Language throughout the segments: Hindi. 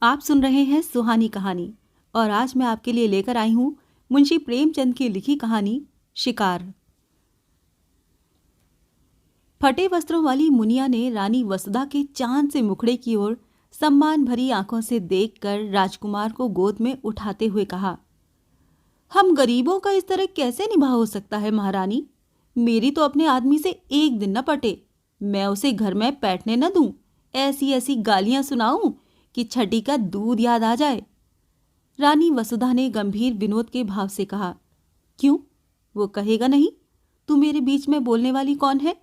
आप सुन रहे हैं सुहानी कहानी और आज मैं आपके लिए लेकर आई हूं मुंशी प्रेमचंद की लिखी कहानी शिकार। फटे वस्त्रों वाली मुनिया ने रानी वसुधा के चांद से मुखड़े की ओर सम्मान भरी आंखों से देखकर राजकुमार को गोद में उठाते हुए कहा, हम गरीबों का इस तरह कैसे निभा हो सकता है महारानी। मेरी तो अपने आदमी से एक दिन न पटे, मैं उसे घर में बैठने न दूं, ऐसी ऐसी गालियां सुनाऊं कि छठी का दूध याद आ जाए। रानी वसुधा ने गंभीर विनोद के भाव से कहा, क्यों, वो कहेगा नहीं? तू मेरे बीच में बोलने वाली कौन है?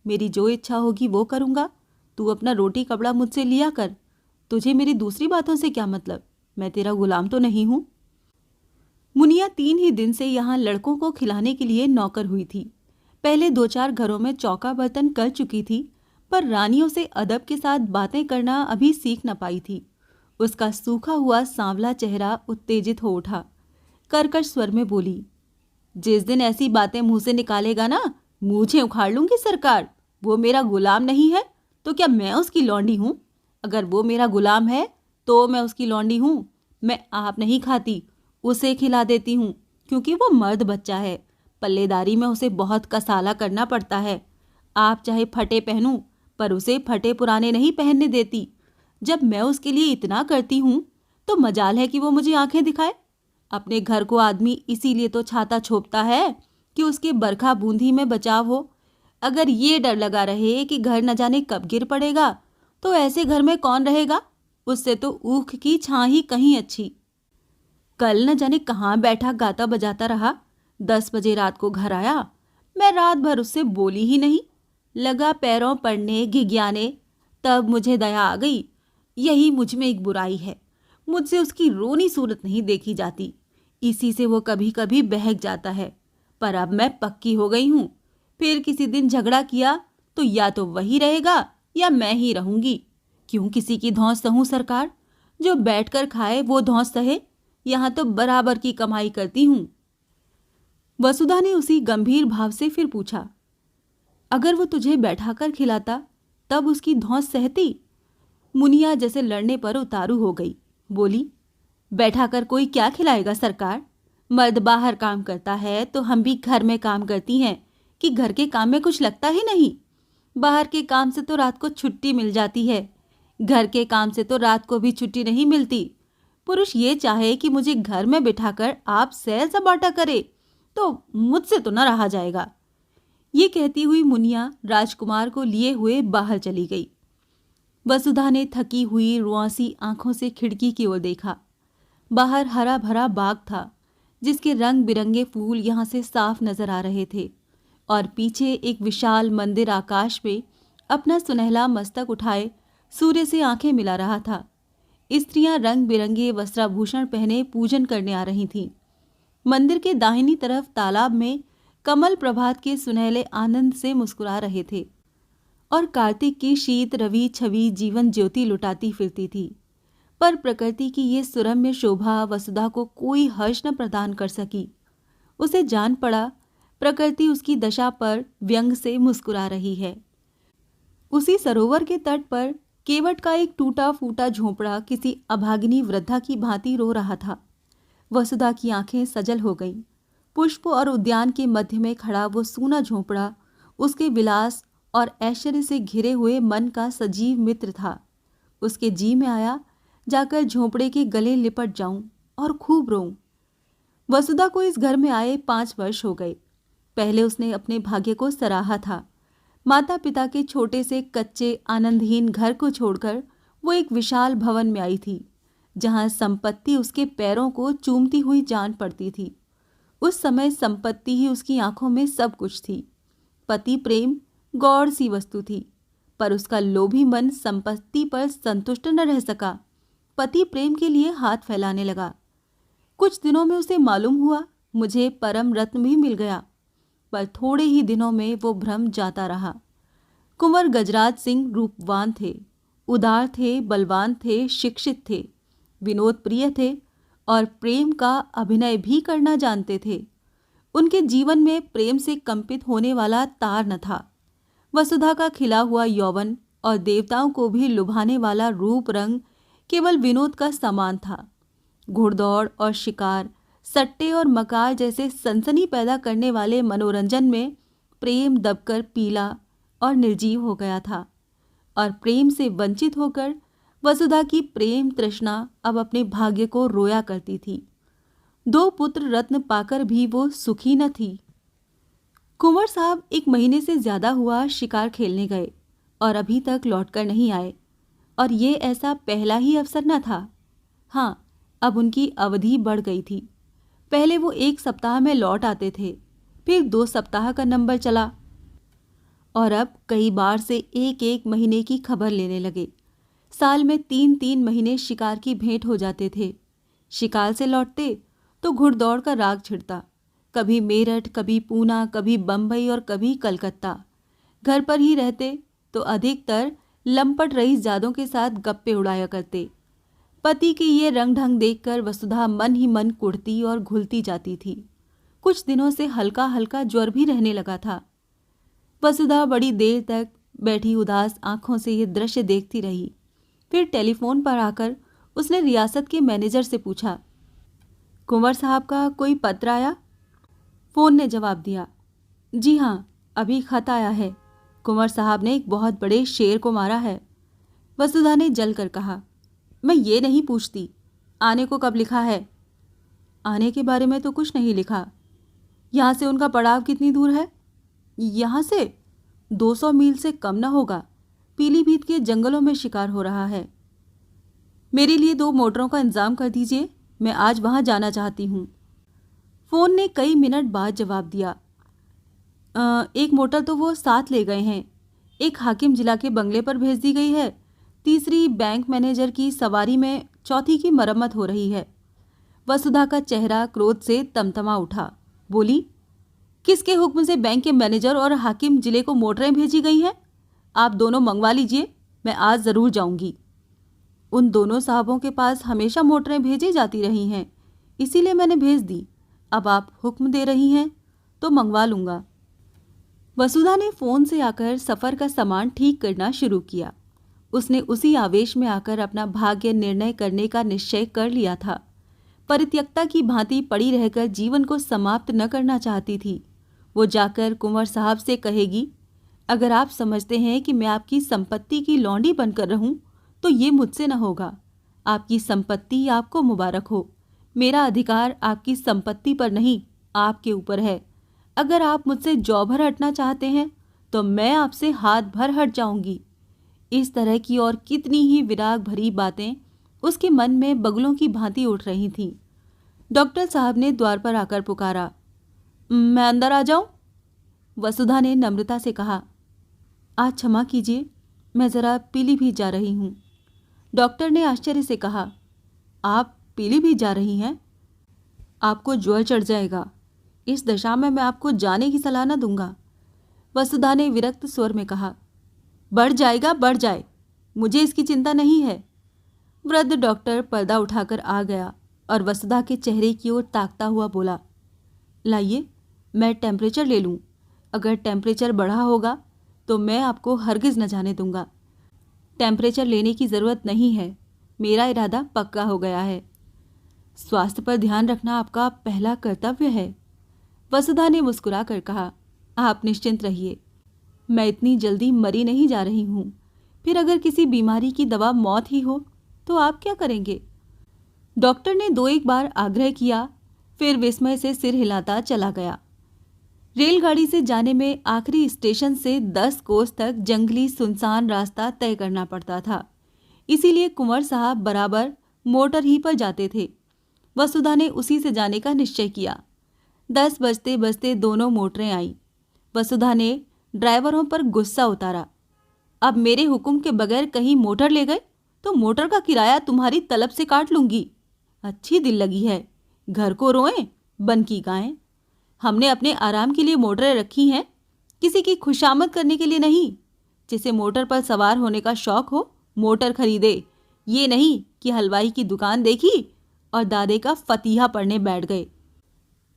मेरी जो इच्छा होगी वो करूंगा। तू अपना रोटी कपड़ा मुझसे लिया कर। तुझे मेरी दूसरी बातों से क्या मतलब? मैं तेरा गुलाम तो नहीं हूं। मुनिया 3 ही दिन से यहाँ लड़कों को खिलाने के लिए नौकर हुई थी। पहले 2-4 घरों में चौका बर्तन कर चुकी थी, पर रानियों से अदब के साथ बातें करना अभी सीख न पाई थी। उसका सूखा हुआ सांवला चेहरा उत्तेजित हो उठा। कर्कश स्वर में बोली, जिस दिन ऐसी बातें मुंह से निकालेगा ना, मूंछें उखाड़ लूंगी सरकार। वो मेरा गुलाम नहीं है तो क्या मैं उसकी लौंडी हूं? अगर वो मेरा गुलाम है तो मैं उसकी लौंडी हूं। मैं आप नहीं खाती, उसे खिला देती हूं, क्योंकि वो मर्द बच्चा है। पल्लेदारी में उसे बहुत कसाला करना पड़ता है। आप चाहे फटे पहनूं, पर उसे फटे पुराने नहीं पहनने देती। जब मैं उसके लिए इतना करती हूं तो मजाल है कि वो मुझे आंखें दिखाए। अपने घर को आदमी इसीलिए तो छाता छोपता है कि उसके बरखा बूंदी में बचाव हो। अगर ये डर लगा रहे कि घर न जाने कब गिर पड़ेगा तो ऐसे घर में कौन रहेगा? उससे तो ऊख की छां ही कहीं अच्छी। कल न जाने कहाँ बैठा गाता बजाता रहा, 10 बजे रात को घर आया। मैं रात भर उससे बोली ही नहीं, लगा पैरों पड़ने घिघियाने। तब मुझे दया आ गई। यही मुझ में एक बुराई है, मुझसे उसकी रोनी सूरत नहीं देखी जाती। इसी से वो कभी कभी बहक जाता है, पर अब मैं पक्की हो गई हूं। फिर किसी दिन झगड़ा किया तो या तो वही रहेगा या मैं ही रहूंगी। क्यों किसी की धौंस सहूं सरकार? जो बैठकर खाए वो धौंस सहे। यहां तो बराबर की कमाई करती हूं। वसुधा ने उसी गंभीर भाव से फिर पूछा, अगर वो तुझे बैठाकर खिलाता तब उसकी धौंस सहती? मुनिया जैसे लड़ने पर उतारू हो गई। बोली, बैठाकर कोई क्या खिलाएगा सरकार? मर्द बाहर काम करता है तो हम भी घर में काम करती हैं कि घर के काम में कुछ लगता ही नहीं। बाहर के काम से तो रात को छुट्टी मिल जाती है, घर के काम से तो रात को भी छुट्टी नहीं मिलती। पुरुष ये चाहे कि मुझे घर में बिठाकर आप सैर सपाटा करे तो मुझसे तो न रहा जाएगा। ये कहती हुई मुनिया राजकुमार को लिए हुए बाहर चली गई। वसुधा ने थकी हुई रुआंसी आंखों से खिड़की की ओर देखा। बाहर हरा भरा बाग था, जिसके रंग बिरंगे फूल यहाँ से साफ नजर आ रहे थे, और पीछे एक विशाल मंदिर आकाश में अपना सुनहला मस्तक उठाए सूर्य से आंखें मिला रहा था। स्त्रियां रंग बिरंगे वस्त्राभूषण पहने पूजन करने आ रही थीं। मंदिर के दाहिनी तरफ तालाब में कमल प्रभात के सुनहले आनंद से मुस्कुरा रहे थे, और कार्तिक की शीत रवि छवि जीवन ज्योति लुटाती फिरती थी। पर प्रकृति की ये सुरम्य शोभा वसुधा को कोई हर्ष न प्रदान कर सकी। उसे जान पड़ा प्रकृति उसकी दशा पर व्यंग से मुस्कुरा रही है। उसी सरोवर के तट पर केवट का एक टूटा फूटा झोंपड़ा किसी अभागिनी वृद्धा की भांति रो रहा था। वसुधा की आंखें सजल हो गईं। पुष्प और उद्यान के मध्य में खड़ा वो सूना झोंपड़ा उसके विलास और ऐश्वर्य से घिरे हुए मन का सजीव मित्र था। उसके जी में आया जाकर झोंपड़े के गले लिपट जाऊं और खूब रोऊं। वसुधा को इस घर में आए 5 वर्ष हो गए। पहले उसने अपने भाग्य को सराहा था। माता पिता के छोटे से कच्चे आनंदहीन घर को छोड़कर वो एक विशाल भवन में आई थी, जहां संपत्ति उसके पैरों को चूमती हुई जान पड़ती थी। उस समय संपत्ति ही उसकी आंखों में सब कुछ थी। पति प्रेम गौर सी वस्तु थी, पर उसका लोभी मन संपत्ति पर संतुष्ट न रह सका। पति प्रेम के लिए हाथ फैलाने लगा। कुछ दिनों में उसे मालूम हुआ मुझे परम रत्न भी मिल गया, पर थोड़े ही दिनों में वो भ्रम जाता रहा। कुंवर गजराज सिंह रूपवान थे, उदार थे, बलवान थे, शिक्षित थे, विनोद प्रिय थे और प्रेम का अभिनय भी करना जानते थे। उनके जीवन में प्रेम से कंपित होने वाला तार न था। वसुधा का खिला हुआ यौवन और देवताओं को भी लुभाने वाला रूप रंग केवल विनोद का सामान था। घुड़दौड़ और शिकार, सट्टे और मकार जैसे सनसनी पैदा करने वाले मनोरंजन में प्रेम दबकर पीला और निर्जीव हो गया था, और प्रेम से वंचित होकर वसुधा की प्रेम तृष्णा अब अपने भाग्य को रोया करती थी। 2 पुत्र रत्न पाकर भी वो सुखी न थी। कुंवर साहब 1 महीने से ज्यादा हुआ शिकार खेलने गए और अभी तक लौटकर नहीं आए, और ये ऐसा पहला ही अवसर न था। हाँ, अब उनकी अवधि बढ़ गई थी। पहले वो 1 सप्ताह में लौट आते थे, फिर 2 सप्ताह का नंबर चला, और अब कई बार से 1-1 महीने की खबर लेने लगे। साल में 3-3 महीने शिकार की भेंट हो जाते थे। शिकार से लौटते तो घुड़दौड़ का राग छिड़ता, कभी मेरठ, कभी पूना, कभी बम्बई और कभी कलकत्ता। घर पर ही रहते तो अधिकतर लंपट रईसजादों के साथ गप्पे उड़ाया करते। पति के ये रंग ढंग देखकर वसुधा मन ही मन कुढ़ती और घुलती जाती थी। कुछ दिनों से हल्का हल्का ज्वर भी रहने लगा था। वसुधा बड़ी देर तक बैठी उदास आंखों से ये दृश्य देखती रही। फिर टेलीफोन पर आकर उसने रियासत के मैनेजर से पूछा, कुंवर साहब का कोई पत्र आया? फोन ने जवाब दिया, जी हाँ, अभी खत आया है। कुंवर साहब ने एक बहुत बड़े शेर को मारा है। वसुधा ने जलकर कहा, मैं ये नहीं पूछती, आने को कब लिखा है? आने के बारे में तो कुछ नहीं लिखा। यहाँ से उनका पड़ाव कितनी दूर है? यहाँ से 200 मील से कम न होगा। पीलीभीत के जंगलों में शिकार हो रहा है। मेरे लिए 2 मोटरों का इंतजाम कर दीजिए, मैं आज वहाँ जाना चाहती हूँ। फोन ने कई मिनट बाद जवाब दिया, 1 मोटर तो वो साथ ले गए हैं, एक हाकिम जिला के बंगले पर भेज दी गई है, तीसरी बैंक मैनेजर की सवारी में, चौथी की मरम्मत हो रही है। वसुधा का चेहरा क्रोध से तमतमा उठा। बोली, किसके हुक्म से बैंक के मैनेजर और हाकिम जिले को मोटरें भेजी गई हैं? आप दोनों मंगवा लीजिए, मैं आज ज़रूर जाऊंगी। उन दोनों साहबों के पास हमेशा मोटरें भेजी जाती रही हैं, इसीलिए मैंने भेज दी। अब आप हुक्म दे रही हैं तो मंगवा लूँगा। वसुधा ने फ़ोन से आकर सफ़र का सामान ठीक करना शुरू किया। उसने उसी आवेश में आकर अपना भाग्य निर्णय करने का निश्चय कर लिया था। परित्यक्ता की भांति पड़ी रहकर जीवन को समाप्त न करना चाहती थी। वो जाकर कुंवर साहब से कहेगी, अगर आप समझते हैं कि मैं आपकी संपत्ति की लौंडी बनकर रहूं, तो ये मुझसे न होगा। आपकी संपत्ति आपको मुबारक हो। मेरा अधिकार आपकी संपत्ति पर नहीं, आपके ऊपर है। अगर आप मुझसे जौ भर हटना चाहते हैं तो मैं आपसे हाथ भर हट जाऊंगी। इस तरह की और कितनी ही विराग भरी बातें उसके मन में बगुलों की भांति उठ रही थीं। डॉक्टर साहब ने द्वार पर आकर पुकारा, मैं अंदर आ जाऊं? वसुधा ने नम्रता से कहा, आज क्षमा कीजिए, मैं ज़रा पीलीभीत जा रही हूँ। डॉक्टर ने आश्चर्य से कहा, आप पीलीभीत जा रही हैं? आपको ज्वर चढ़ जाएगा। इस दशा में मैं आपको जाने की सलाह न दूंगा। वसुधा ने विरक्त स्वर में कहा, बढ़ जाएगा, बढ़ जाए, मुझे इसकी चिंता नहीं है। वृद्ध डॉक्टर पर्दा उठाकर आ गया और वसुधा के चेहरे की ओर ताकता हुआ बोला, लाइए, मैं टेम्परेचर ले लूँ। अगर टेम्परेचर बढ़ा होगा तो मैं आपको हरगिज़ न जाने दूंगा। टेम्परेचर लेने की ज़रूरत नहीं है, मेरा इरादा पक्का हो गया है। स्वास्थ्य पर ध्यान रखना आपका पहला कर्तव्य है। वसुधा ने मुस्कुरा कर कहा, आप निश्चिंत रहिए, मैं इतनी जल्दी मरी नहीं जा रही हूँ। फिर अगर किसी बीमारी की दवा मौत ही हो तो आप क्या करेंगे? डॉक्टर ने 2-1 बार आग्रह किया, फिर विस्मय से सिर हिलाता चला गया। रेलगाड़ी से जाने में आखिरी स्टेशन से 10 कोस तक जंगली सुनसान रास्ता तय करना पड़ता था, इसीलिए कुंवर साहब बराबर मोटर ही पर जाते थे। वसुधा ने उसी से जाने का निश्चय किया। 10 बजते बजते दोनों मोटरें आईं। वसुधा ने ड्राइवरों पर गुस्सा उतारा, अब मेरे हुक्म के बगैर कहीं मोटर ले गए तो मोटर का किराया तुम्हारी तलब से काट लूंगी। अच्छी दिल लगी है, घर को रोएं, बन की गायें। हमने अपने आराम के लिए मोटरें रखी हैं, किसी की खुशामद करने के लिए नहीं। जिसे मोटर पर सवार होने का शौक हो मोटर खरीदे, ये नहीं कि हलवाई की दुकान देखी और दादे का फतीहा पढ़ने बैठ गए।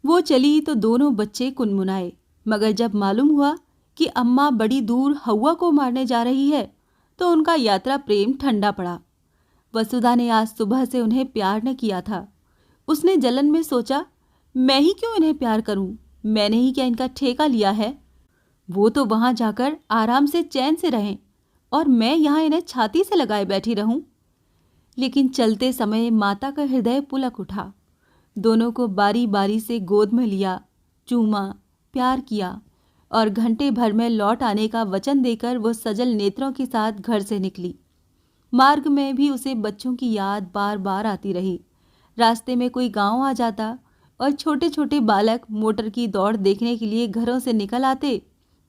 वो चली तो दोनों बच्चे कुनमुनाए, मगर जब मालूम हुआ कि अम्मा बड़ी दूर हवा को मारने जा रही है तो उनका यात्रा प्रेम ठंडा पड़ा। वसुधा ने आज सुबह से उन्हें प्यार न किया था। उसने जलन में सोचा, मैं ही क्यों इन्हें प्यार करूं? मैंने ही क्या इनका ठेका लिया है? वो तो वहां जाकर आराम से चैन से रहें और मैं यहाँ इन्हें छाती से लगाए बैठी रहूं। लेकिन चलते समय माता का हृदय पुलक उठा। दोनों को बारी बारी से गोद में लिया, चूमा, प्यार किया और घंटे भर में लौट आने का वचन देकर वो सजल नेत्रों के साथ घर से निकली। मार्ग में भी उसे बच्चों की याद बार बार आती रही। रास्ते में कोई गांव आ जाता और छोटे छोटे बालक मोटर की दौड़ देखने के लिए घरों से निकल आते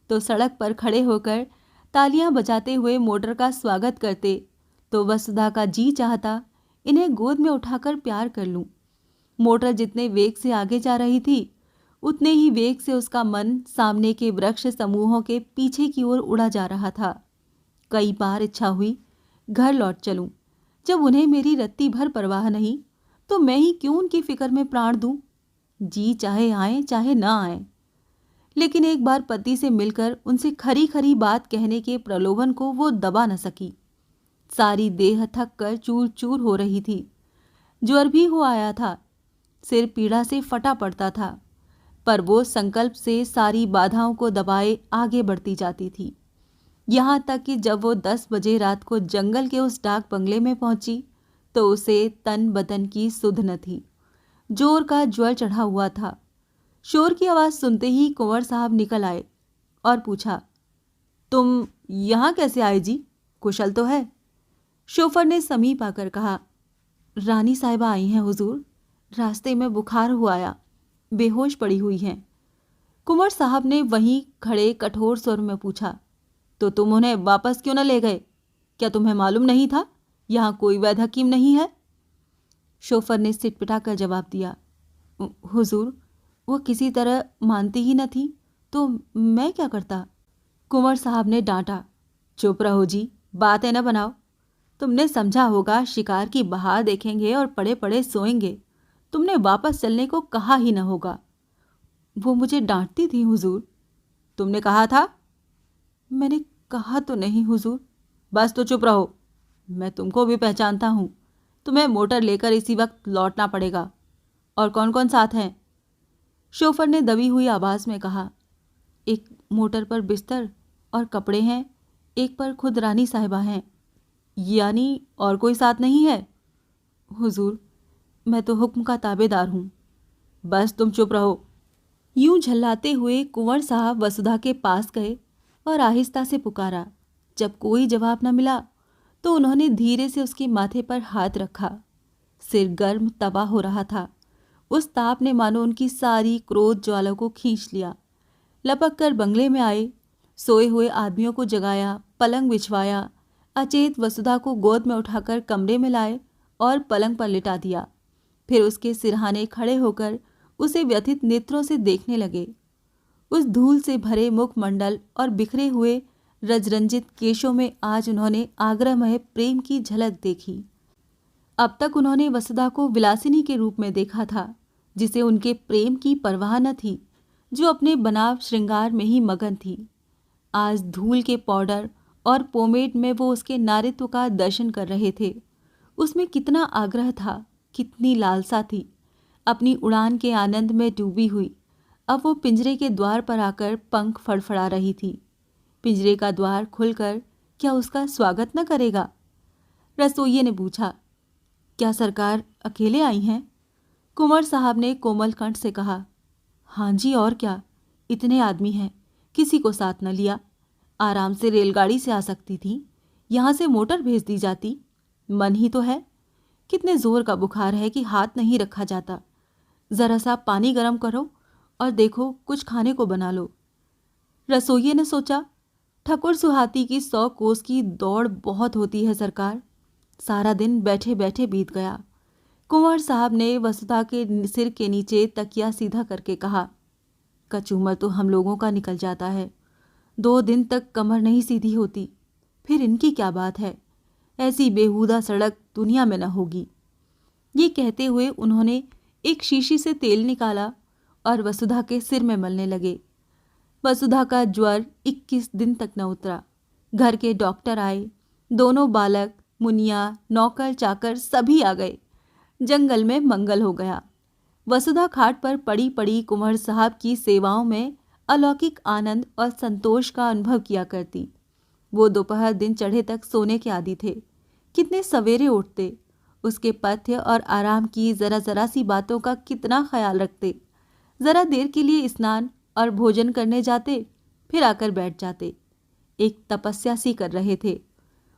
तो सड़क पर खड़े होकर तालियां बजाते हुए मोटर का स्वागत करते, तो वसुधा का जी चाहता इन्हें गोद में उठाकर प्यार कर लूं। मोटर जितने वेग से आगे जा रही थी उतने ही वेग से उसका मन सामने के वृक्ष समूहों के पीछे की ओर उड़ा जा रहा था। कई बार इच्छा हुई घर लौट चलूं। जब उन्हें मेरी रत्ती भर परवाह नहीं तो मैं ही क्यों उनकी फिक्र में प्राण दूं? जी चाहे आए चाहे ना आए। लेकिन एक बार पति से मिलकर उनसे खरी खरी बात कहने के प्रलोभन को वो दबा न सकी। सारी देह थक कर चूर चूर हो रही थी। ज्वर भी हो आया था। सिर पीड़ा से फटा पड़ता था, पर वो संकल्प से सारी बाधाओं को दबाए आगे बढ़ती जाती थी। यहाँ तक कि जब वो 10 बजे रात को जंगल के उस डाक बंगले में पहुंची तो उसे तन बदन की सुध न थी। जोर का ज्वर चढ़ा हुआ था। शोर की आवाज़ सुनते ही कुंवर साहब निकल आए और पूछा, तुम यहाँ कैसे आए जी? कुशल तो है? शोफर ने समीप आकर कहा, रानी साहिबा आई हैं हुजूर। रास्ते में बुखार हुआ आया, बेहोश पड़ी हुई हैं। कुंवर साहब ने वहीं खड़े कठोर स्वर में पूछा, तो तुम उन्हें वापस क्यों न ले गए? क्या तुम्हें मालूम नहीं था यहाँ कोई वैद्य हकीम नहीं है? शोफर ने सिटपिटा कर जवाब दिया, हुजूर वो किसी तरह मानती ही न थी तो मैं क्या करता? कुंवर साहब ने डांटा, चुप रहो जी, बातें न बनाओ। तुमने समझा होगा शिकार की बहार देखेंगे और पड़े पड़े सोएंगे। तुमने वापस चलने को कहा ही न होगा। वो मुझे डांटती थी हुजूर। तुमने कहा था? मैंने कहा तो नहीं हुजूर। बस तो चुप रहो। मैं तुमको भी पहचानता हूँ। तुम्हें मोटर लेकर इसी वक्त लौटना पड़ेगा। और कौन कौन साथ हैं? शोफर ने दबी हुई आवाज़ में कहा, एक मोटर पर बिस्तर और कपड़े हैं, एक पर खुद रानी साहिबा हैं। यानी और कोई साथ नहीं है? हुजूर मैं तो हुक्म का ताबेदार हूँ। बस तुम चुप रहो। यूं झल्लाते हुए कुंवर साहब वसुधा के पास गए और आहिस्ता से पुकारा। जब कोई जवाब न मिला तो उन्होंने धीरे से उसके माथे पर हाथ रखा। सिर गर्म तवा हो रहा था। उस ताप ने मानो उनकी सारी क्रोध ज्वाला को खींच लिया। लपक कर बंगले में आए, सोए हुए आदमियों को जगाया, पलंग बिछवाया, अचेत वसुधा को गोद में उठाकर कमरे में लाए और पलंग पर लिटा दिया। फिर उसके सिरहाने खड़े होकर उसे व्यथित नेत्रों से देखने लगे। उस धूल से भरे मुखमंडल और बिखरे हुए रजरंजित केशों में आज उन्होंने आग्रहमय प्रेम की झलक देखी। अब तक उन्होंने वसुधा को विलासिनी के रूप में देखा था, जिसे उनके प्रेम की परवाह न थी, जो अपने बनाव श्रृंगार में ही मगन थी। आज धूल के पाउडर और पोमेड में वो उसके नारित्व का दर्शन कर रहे थे। उसमें कितना आग्रह था, कितनी लालसा थी। अपनी उड़ान के आनंद में डूबी हुई अब वो पिंजरे के द्वार पर आकर पंख फड़फड़ा रही थी। पिंजरे का द्वार खुलकर क्या उसका स्वागत न करेगा? रसोइये ने पूछा, क्या सरकार अकेले आई हैं? कुंवर साहब ने कोमल कंठ से कहा, हाँ जी, और क्या, इतने आदमी हैं, किसी को साथ न लिया। आराम से रेलगाड़ी से आ सकती थी, यहाँ से मोटर भेज दी जाती। मन ही तो है। कितने जोर का बुखार है कि हाथ नहीं रखा जाता। जरा सा पानी गर्म करो और देखो कुछ खाने को बना लो। रसोइये ने सोचा, ठकुर सुहाती की 100 कोस की दौड़ बहुत होती है सरकार। सारा दिन बैठे बैठे बीत गया। कुंवर साहब ने वसुधा के सिर के नीचे तकिया सीधा करके कहा, कचूमर तो हम लोगों का निकल जाता है। 2 दिन तक कमर नहीं सीधी होती, फिर इनकी क्या बात है। ऐसी बेहुदा सड़क दुनिया में न होगी। ये कहते हुए उन्होंने एक शीशी से तेल निकाला और वसुधा के सिर में मलने लगे। वसुधा का ज्वर 21 दिन तक न उतरा। घर के डॉक्टर आए। दोनों बालक मुनिया, नौकर चाकर सभी आ गए। जंगल में मंगल हो गया। वसुधा खाट पर पड़ी पड़ी कुंवर साहब की सेवाओं में अलौकिक आनंद और संतोष का अनुभव किया करती। वो दोपहर दिन चढ़े तक सोने के आदी थे। कितने सवेरे उठते, उसके पथ्य और आराम की जरा जरा सी बातों का कितना ख्याल रखते। जरा देर के लिए स्नान और भोजन करने जाते, फिर आकर बैठ जाते। एक तपस्या सी कर रहे थे।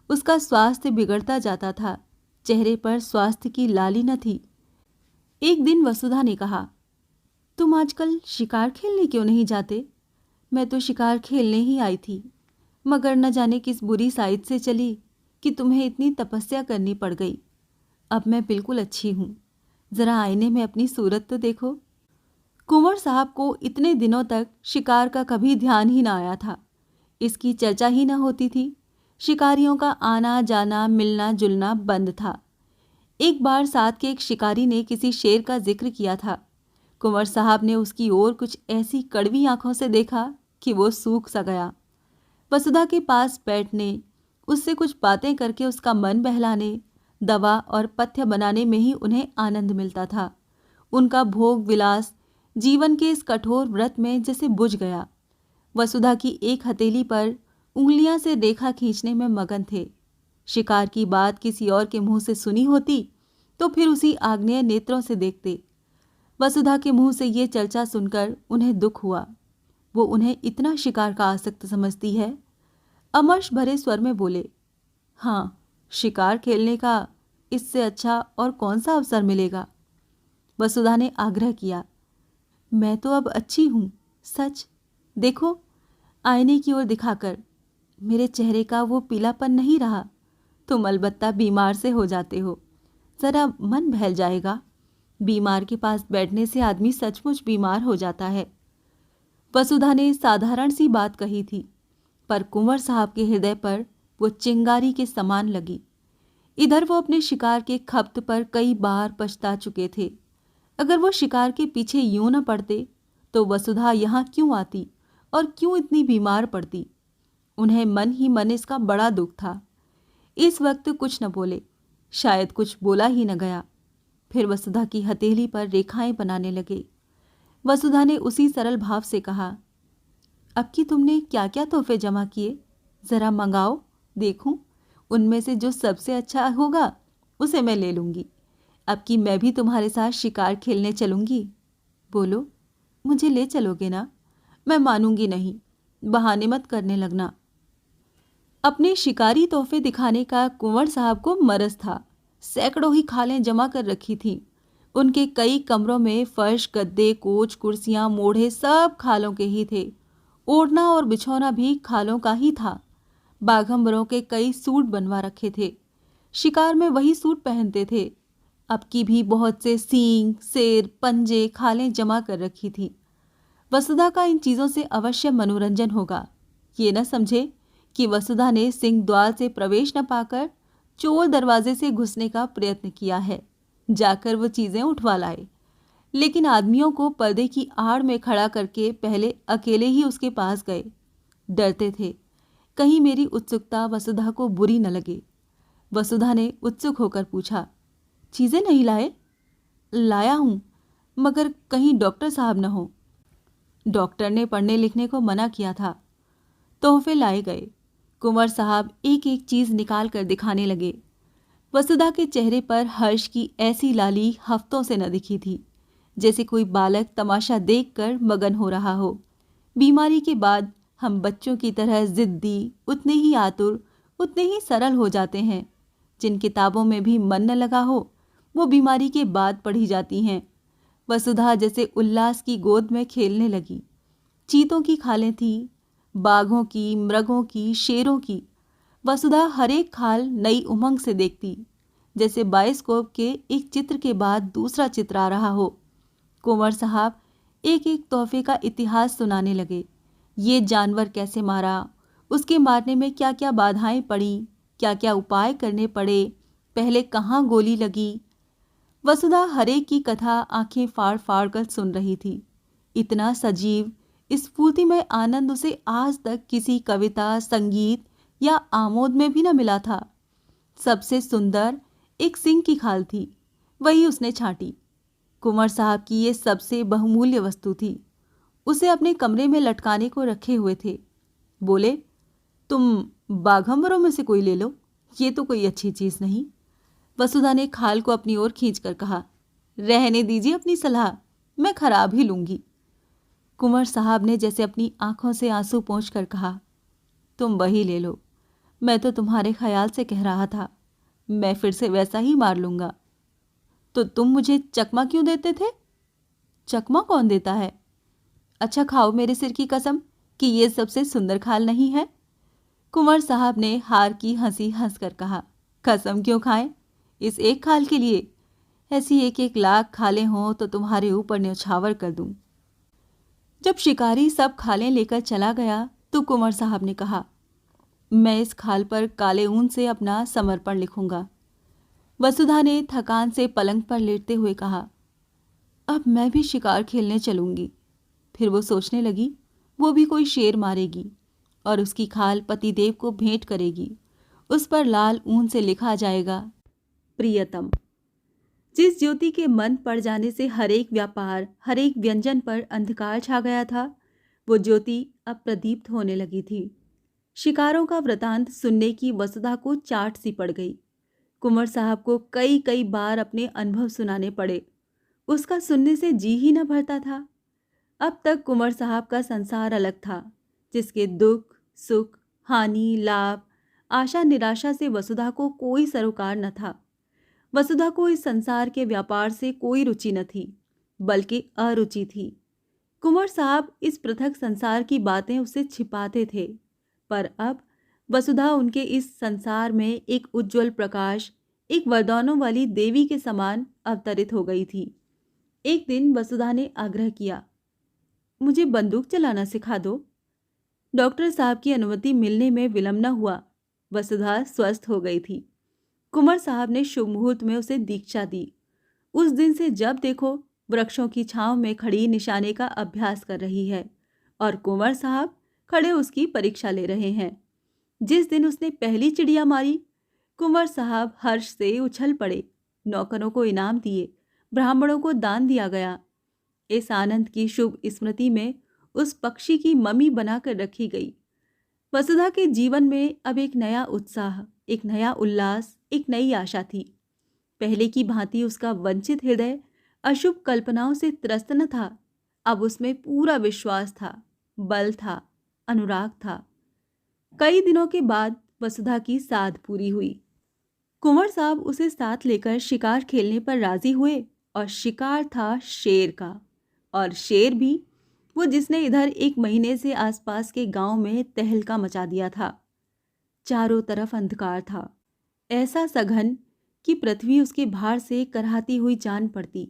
उसका स्वास्थ्य बिगड़ता जाता था। चेहरे पर स्वास्थ्य की लाली न थी। एक दिन वसुधा ने कहा, तुम आजकल शिकार खेलने क्यों नहीं जाते? मैं तो शिकार खेलने ही आई थी, मगर न जाने किस बुरी साइड से चली कि तुम्हें इतनी तपस्या करनी पड़ गई। अब मैं बिल्कुल अच्छी हूँ। जरा आईने में अपनी सूरत तो देखो। कुंवर साहब को इतने दिनों तक शिकार का कभी ध्यान ही न आया था। इसकी चर्चा ही न होती थी। शिकारियों का आना जाना, मिलना जुलना बंद था। एक बार साथ के एक शिकारी ने किसी शेर का जिक्र किया था। कुंवर साहब ने उसकी ओर कुछ ऐसी कड़वी आंखों से देखा कि वो सूख सा गया। वसुधा के पास बैठने, उससे कुछ बातें करके उसका मन बहलाने, दवा और पथ्य बनाने में ही उन्हें आनंद मिलता था। उनका भोग विलास जीवन के इस कठोर व्रत में जैसे बुझ गया। वसुधा की एक हथेली पर उंगलियां से रेखा खींचने में मगन थे। शिकार की बात किसी और के मुंह से सुनी होती तो फिर उसी आग्नेय नेत्रों से देखते। वसुधा के मुंह से ये चर्चा सुनकर उन्हें दुख हुआ। वो उन्हें इतना शिकार का आसक्त समझती है। अमर्ष भरे स्वर में बोले, हाँ, शिकार खेलने का इससे अच्छा और कौन सा अवसर मिलेगा? वसुधा ने आग्रह किया, मैं तो अब अच्छी हूँ, सच। देखो, आईने की ओर दिखाकर। मेरे चेहरे का वो पीलापन नहीं रहा। तुम अलबत्ता बीमार से हो जाते हो। जरा मन बहल जाएगा। बीमार के पास बैठने से आदमी सचमुच बीमार हो जाता है। वसुधा ने साधारण सी बात कही थी, पर कुंवर साहब के हृदय पर वो चिंगारी के समान लगी। इधर वो अपने शिकार के खप्त पर कई बार पछता चुके थे। अगर वो शिकार के पीछे यूं न पड़ते तो वसुधा यहाँ क्यों आती और क्यों इतनी बीमार पड़ती? उन्हें मन ही मन इसका बड़ा दुख था। इस वक्त कुछ न बोले, शायद कुछ बोला ही न गया। फिर वसुधा की हथेली पर रेखाएं बनाने लगे। वसुधा ने उसी सरल भाव से कहा, अब की तुमने क्या क्या तोहफे जमा किए, जरा मंगाओ, देखूं। उनमें से जो सबसे अच्छा होगा उसे मैं ले लूंगी। अब की मैं भी तुम्हारे साथ शिकार खेलने चलूंगी। बोलो, मुझे ले चलोगे ना? मैं मानूंगी नहीं। बहाने मत करने लगना। अपने शिकारी तोहफे दिखाने का कुंवर साहब को मरज था। सैकड़ों ही खालें जमा कर रखी थीं। उनके कई कमरों में फर्श, गद्दे, कोच, कुर्सियां, मोढ़े सब खालों के ही थे। ओढ़ना और बिछौना भी खालों का ही था। बाघंबरों के कई सूट बनवा रखे थे। शिकार में वही सूट पहनते थे। अब की भी बहुत से सींग, सिर, पंजे, खालें जमा कर रखी थी। वसुधा का इन चीज़ों से अवश्य मनोरंजन होगा। ये न समझे कि वसुधा ने सिंह द्वार से प्रवेश न पाकर चोर दरवाजे से घुसने का प्रयत्न किया है। जाकर वो चीज़ें उठवा लाए, लेकिन आदमियों को पर्दे की आड़ में खड़ा करके पहले अकेले ही उसके पास गए। डरते थे कहीं मेरी उत्सुकता वसुधा को बुरी न लगे। वसुधा ने उत्सुक होकर पूछा, चीज़ें नहीं लाए? लाया हूं, मगर कहीं डॉक्टर साहब न हो। डॉक्टर ने पढ़ने लिखने को मना किया था। तोहफे लाए गए। कुंवर साहब एक एक चीज निकाल कर दिखाने लगे। वसुधा के चेहरे पर हर्ष की ऐसी लाली हफ्तों से न दिखी थी, जैसे कोई बालक तमाशा देखकर मगन हो रहा हो। बीमारी के बाद हम बच्चों की तरह जिद्दी, उतने ही आतुर, उतने ही सरल हो जाते हैं। जिन किताबों में भी मन न लगा हो, वो बीमारी के बाद पढ़ी जाती हैं। वसुधा जैसे उल्लास की गोद में खेलने लगी। चीतों की खालें थीं, बाघों की, मृगों की, शेरों की। वसुधा हर एक खाल नई उमंग से देखती, जैसे बायोस्कोप के एक चित्र के बाद दूसरा चित्र आ रहा हो। कुंवर साहब एक एक तोहफे का इतिहास सुनाने लगे। ये जानवर कैसे मारा, उसके मारने में क्या क्या बाधाएं पड़ी, क्या क्या उपाय करने पड़े, पहले कहाँ गोली लगी। वसुधा हरे की कथा आंखें फाड़ फाड़ कर सुन रही थी। इतना सजीव, स्फूर्तिमय आनंद उसे आज तक किसी कविता, संगीत या आमोद में भी न मिला था। सबसे सुंदर एक सिंह की खाल थी, वही उसने छांटी। कुंवर साहब की ये सबसे बहुमूल्य वस्तु थी। उसे अपने कमरे में लटकाने को रखे हुए थे। बोले, तुम बाघंबरों में से कोई ले लो, ये तो कोई अच्छी चीज नहीं। वसुधा ने खाल को अपनी ओर खींचकर कहा, रहने दीजिए अपनी सलाह, मैं खराब ही लूंगी। कुंवर साहब ने जैसे अपनी आंखों से आंसू पोंछकर कहा, तुम वही ले लो, मैं तो तुम्हारे ख्याल से कह रहा था, मैं फिर से वैसा ही मार लूंगा। तो तुम मुझे चकमा क्यों देते थे? चकमा कौन देता है? अच्छा खाओ मेरे सिर की कसम कि ये सबसे सुंदर खाल नहीं है। कुंवर साहब ने हार की हंसी हंसकर कहा, कसम क्यों खाएं, इस एक खाल के लिए? ऐसी एक एक लाख खालें हों तो तुम्हारे ऊपर न्यौछावर कर दूं। जब शिकारी सब खालें लेकर चला गया तो कुंवर साहब ने कहा, मैं इस खाल पर काले ऊन से अपना समर्पण लिखूंगा। वसुधा ने थकान से पलंग पर लेटते हुए कहा, अब मैं भी शिकार खेलने चलूंगी। फिर वो सोचने लगी, वो भी कोई शेर मारेगी और उसकी खाल पतिदेव को भेंट करेगी। उस पर लाल ऊन से लिखा जाएगा, प्रियतम। जिस ज्योति के मन पड़ जाने से हर एक व्यापार, हर एक व्यंजन पर अंधकार छा गया था, वो ज्योति अब प्रदीप्त होने लगी थी। शिकारों का वृतांत सुनने की वसुधा को चाट सी पड़ गई। कुंवर साहब को कई कई बार अपने अनुभव सुनाने पड़े। उसका सुनने से जी ही न भरता था। अब तक कुंवर साहब का संसार अलग था, जिसके दुख, सुख, हानि, लाभ, आशा निराशा से वसुधा को कोई सरोकार न था। वसुधा को इस संसार के व्यापार से कोई रुचि न थी, बल्कि अरुचि थी। कुंवर साहब इस पृथक संसार की बातें उससे छिपाते थे, पर अब वसुधा उनके इस संसार में एक उज्जवल प्रकाश, एक वरदानों वाली देवी के समान अवतरित हो गई थी। एक दिन वसुधा ने आग्रह किया, मुझे बंदूक चलाना सिखा दो। डॉक्टर साहब की अनुमति मिलने में विलंब न हुआ। वसुधा स्वस्थ हो गई थी। कुंवर साहब ने शुभ मुहूर्त में उसे दीक्षा दी। उस दिन से जब देखो वृक्षों की छांव में खड़ी निशाने का अभ्यास कर रही है और कुंवर साहब खड़े उसकी परीक्षा ले रहे हैं। जिस दिन उसने पहली चिड़िया मारी, कुंवर साहब हर्ष से उछल पड़े। नौकरों को इनाम दिए, ब्राह्मणों को दान दिया गया। इस आनंद की शुभ स्मृति में उस पक्षी की ममी बनाकर रखी गई। वसुधा के जीवन में अब एक नया उत्साह, एक नया उल्लास, एक नई आशा थी। पहले की भांति उसका वंचित हृदय अशुभ कल्पनाओं से त्रस्त न था। अब उसमें पूरा विश्वास था, बल था, अनुराग था। कई दिनों के बाद वसुधा की साध पूरी हुई। कुंवर साहब उसे साथ लेकर शिकार खेलने पर राजी हुए और शिकार था शेर का। और शेर भी वो जिसने इधर 1 महीने से आसपास के गांव में तहलका मचा दिया था। चारों तरफ अंधकार था, ऐसा सघन कि पृथ्वी उसके भार से कराहती हुई जान पड़ती।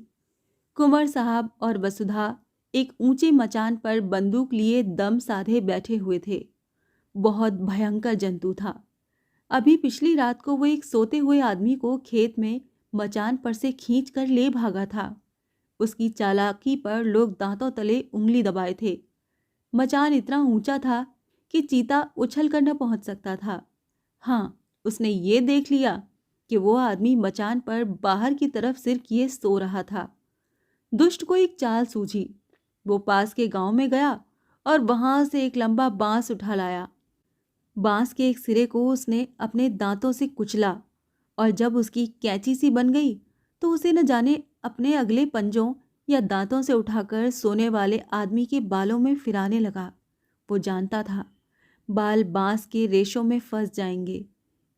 कुंवर साहब और वसुधा एक ऊंचे मचान पर बंदूक लिए दम साधे बैठे हुए थे। बहुत भयंकर जंतु था। अभी पिछली रात को वो एक सोते हुए आदमी को खेत में मचान पर से खींच कर ले भागा था। उसकी चालाकी पर लोग दांतों तले उंगली दबाए थे। मचान इतना ऊंचा था कि चीता उछल कर न पहुंच सकता था। हाँ, उसने ये देख लिया कि वो आदमी मचान पर बाहर की तरफ सिर किए सो रहा था। दुष्ट को एक चाल सूझी। वो पास के गांव में गया और वहां से एक लंबा बांस उठा लाया। बांस के एक सिरे को उसने अपने दांतों से कुचला और जब उसकी कैंची सी बन गई तो उसे न जाने अपने अगले पंजों या दांतों से उठाकर सोने वाले आदमी के बालों में फिराने लगा। वो जानता था बाल बांस के रेशों में फंस जाएंगे।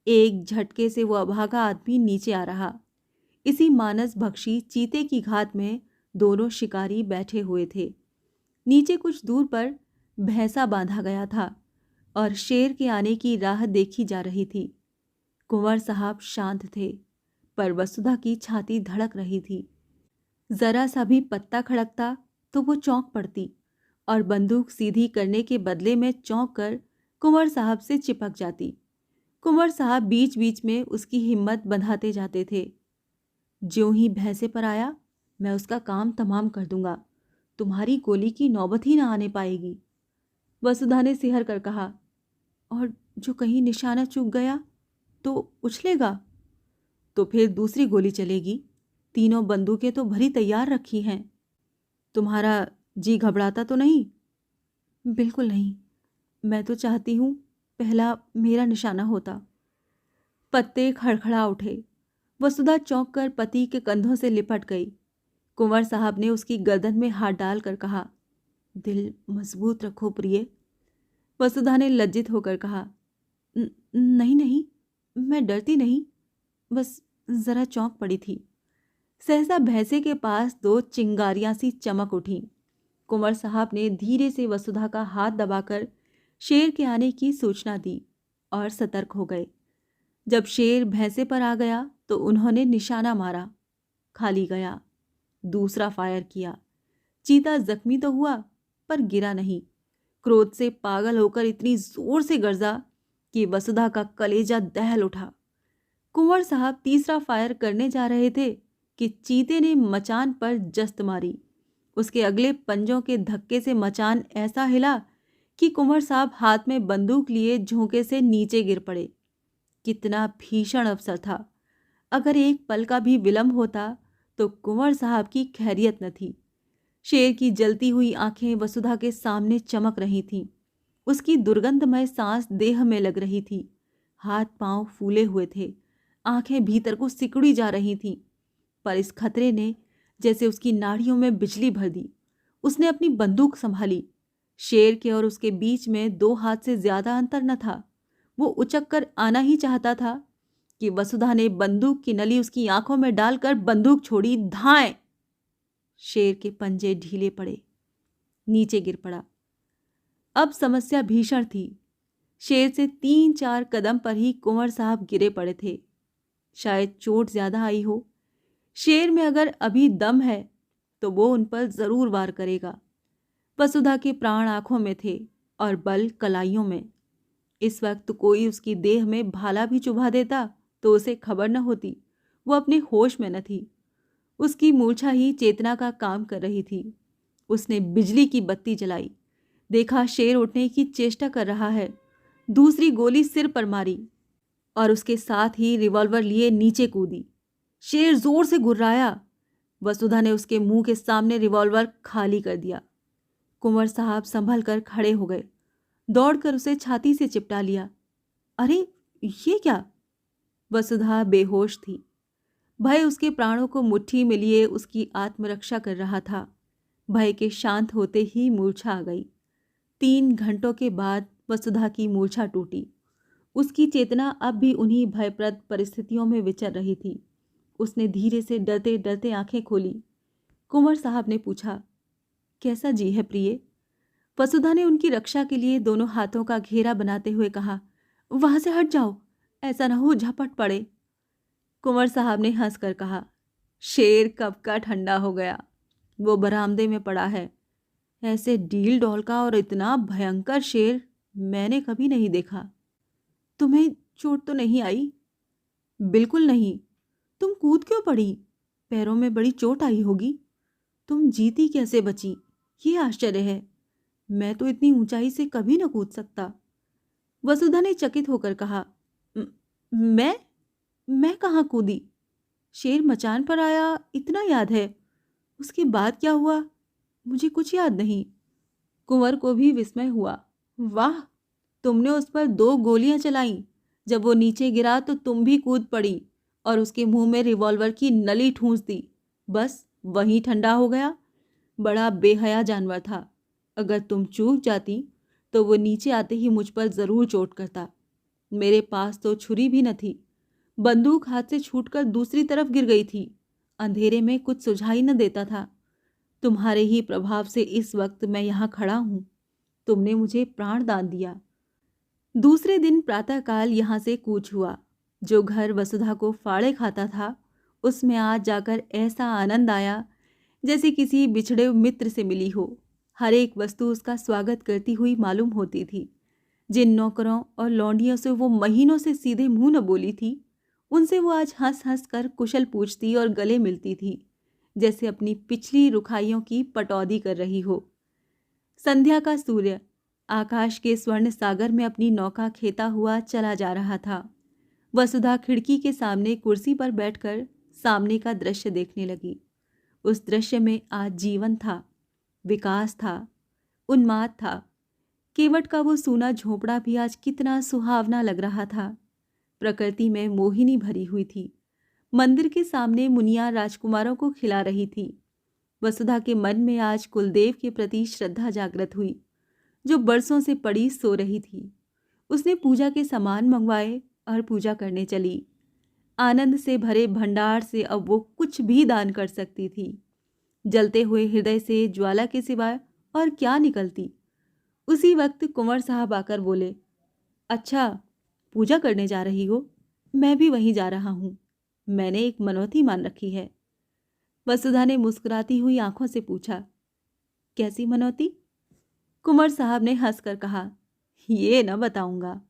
एक झटके से वो अभागा आदमी नीचे आ रहा। इसी मानस भक्षी चीते की घात में दोनों शिकारी बैठे हुए थे। नीचे कुछ दूर पर भैंसा बांधा गया था और शेर के आने की राह देखी जा रही थी। कुंवर साहब शांत थे, पर वसुधा की छाती धड़क रही थी। जरा सा भी पत्ता खड़कता तो वो चौंक पड़ती और बंदूक सीधी करने के बदले में चौंक कर कुंवर साहब से चिपक जाती। कुंवर साहब बीच बीच में उसकी हिम्मत बंधाते जाते थे। ज्यों ही भैंसे पर आया, मैं उसका काम तमाम कर दूंगा, तुम्हारी गोली की नौबत ही ना आने पाएगी। वसुधा ने सिहर कर कहा, और जो कहीं निशाना चूक गया? तो उछलेगा। तो फिर दूसरी गोली चलेगी। तीनों बंदूकें तो भरी तैयार रखी हैं। तुम्हारा जी घबराता तो नहीं? बिल्कुल नहीं। मैं तो चाहती हूँ पहला मेरा निशाना होता। पत्ते खड़खड़ा उठे। वसुधा चौंक कर पति के कंधों से लिपट गई। कुंवर साहब ने उसकी गर्दन में हाथ डालकर कहा, दिल मजबूत रखो प्रिय। वसुधा ने लज्जित होकर कहा, नहीं नहीं, मैं डरती नहीं, बस जरा चौंक पड़ी थी। सहसा भैंसे के पास दो चिंगारियां सी चमक उठीं। कुंवर साहब ने धीरे से वसुधा का हाथ दबाकर शेर के आने की सूचना दी और सतर्क हो गए। जब शेर भैंसे पर आ गया तो उन्होंने निशाना मारा। खाली गया। दूसरा फायर किया। चीता जख्मी तो हुआ पर गिरा नहीं। क्रोध से पागल होकर इतनी जोर से गरजा कि वसुधा का कलेजा दहल उठा। कुंवर साहब तीसरा फायर करने जा रहे थे कि चीते ने मचान पर जस्त मारी। उसके अगले पंजों के धक्के से मचान ऐसा हिला कि कुंवर साहब हाथ में बंदूक लिए झोंके से नीचे गिर पड़े। कितना भीषण अवसर था। अगर एक पल का भी विलंब होता तो कुंवर साहब की खैरियत न थी। शेर की जलती हुई आंखें वसुधा के सामने चमक रही थीं। उसकी दुर्गंधमय सांस देह में लग रही थी। हाथ पांव फूले हुए थे। आंखें भीतर को सिकुड़ी जा रही थीं। पर इस खतरे ने जैसे उसकी नाड़ियों में बिजली भर दी। उसने अपनी बंदूक संभाली। शेर के और उसके बीच में 2 हाथ से ज्यादा अंतर न था। वो उचक कर आना ही चाहता था कि वसुधा ने बंदूक की नली उसकी आंखों में डालकर बंदूक छोड़ी। धाएं! शेर के पंजे ढीले पड़े। नीचे गिर पड़ा। अब समस्या भीषण थी। शेर से 3-4 कदम पर ही कुंवर साहब गिरे पड़े थे। शायद चोट ज्यादा आई हो। शेर में अगर अभी दम है तो वो उन पर जरूर वार करेगा। वसुधा के प्राण आंखों में थे और बल कलाइयों में। इस वक्त कोई उसकी देह में भाला भी चुभा देता तो उसे खबर न होती। वो अपने होश में न थी। उसकी मूर्छा ही चेतना का काम कर रही थी। उसने बिजली की बत्ती जलाई। देखा शेर उठने की चेष्टा कर रहा है। दूसरी गोली सिर पर मारी और उसके साथ ही रिवॉल्वर लिए नीचे कूदी। शेर जोर से गुर्राया। वसुधा ने उसके मुंह के सामने रिवॉल्वर खाली कर दिया। कुंवर साहब संभल कर खड़े हो गए। दौड़कर उसे छाती से चिपटा लिया। अरे ये क्या? वसुधा बेहोश थी। भय उसके प्राणों को मुट्ठी में लिए उसकी आत्मरक्षा कर रहा था। भय के शांत होते ही मूर्छा आ गई। 3 घंटों के बाद वसुधा की मूर्छा टूटी। उसकी चेतना अब भी उन्हीं भयप्रद परिस्थितियों में विचर रही थी। उसने धीरे से डरते डरते आंखें खोली। कुंवर साहब ने पूछा, कैसा जी है प्रिय? वसुधा ने उनकी रक्षा के लिए दोनों हाथों का घेरा बनाते हुए कहा, वहां से हट जाओ, ऐसा ना हो झपट पड़े। कुंवर साहब ने हंसकर कहा, शेर कब का ठंडा हो गया, वो बरामदे में पड़ा है। ऐसे डील डॉल का और इतना भयंकर शेर मैंने कभी नहीं देखा। तुम्हें चोट तो नहीं आई? बिल्कुल नहीं। तुम कूद क्यों पड़ी? पैरों में बड़ी चोट आई होगी। तुम जीती कैसे बची, ये आश्चर्य है। मैं तो इतनी ऊंचाई से कभी न कूद सकता। वसुधा ने चकित होकर कहा, मैं कहाँ कूदी? शेर मचान पर आया इतना याद है। उसके बाद क्या हुआ मुझे कुछ याद नहीं। कुंवर को भी विस्मय हुआ। वाह, तुमने उस पर 2 गोलियां चलाई। जब वो नीचे गिरा तो तुम भी कूद पड़ी और उसके मुंह में रिवॉल्वर की नली ठूंस दी। बस वहीं ठंडा हो गया। बड़ा बेहया जानवर था। अगर तुम चूक जाती तो वो नीचे आते ही मुझ पर जरूर चोट करता। मेरे पास तो छुरी भी न थी। बंदूक हाथ से छूटकर दूसरी तरफ गिर गई थी। अंधेरे में कुछ सुझाई न देता था। तुम्हारे ही प्रभाव से इस वक्त मैं यहाँ खड़ा हूं। तुमने मुझे प्राण दान दिया। दूसरे दिन प्रातःकाल यहाँ से कूच हुआ। जो घर वसुधा को फाड़े खाता था उसमें आज जाकर ऐसा आनंद आया जैसे किसी बिछड़े मित्र से मिली हो। हर एक वस्तु उसका स्वागत करती हुई मालूम होती थी। जिन नौकरों और लौंडियों से वो महीनों से सीधे मुंह न बोली थी, उनसे वो आज हंस हंस कर कुशल पूछती और गले मिलती थी, जैसे अपनी पिछली रुखाइयों की पटौदी कर रही हो। संध्या का सूर्य आकाश के स्वर्ण सागर में अपनी नौका खेता हुआ चला जा रहा था। वसुधा खिड़की के सामने कुर्सी पर बैठकर सामने का दृश्य देखने लगी। उस दृश्य में आज जीवन था, विकास था, उन्माद था। केवट का वो सूना झोंपड़ा भी आज कितना सुहावना लग रहा था। प्रकृति में मोहिनी भरी हुई थी। मंदिर के सामने मुनिया राजकुमारों को खिला रही थी। वसुधा के मन में आज कुलदेव के प्रति श्रद्धा जागृत हुई, जो बरसों से पड़ी सो रही थी। उसने पूजा के सामान मंगवाए और पूजा करने चली। आनंद से भरे भंडार से अब वो कुछ भी दान कर सकती थी। जलते हुए हृदय से ज्वाला के सिवाय और क्या निकलती। उसी वक्त कुंवर साहब आकर बोले, अच्छा, पूजा करने जा रही हो? मैं भी वहीं जा रहा हूँ। मैंने एक मनौती मान रखी है। वसुधा ने मुस्कुराती हुई आंखों से पूछा, कैसी मनौती? कुंवर साहब ने हंसकर कहा, ये न बताऊंगा।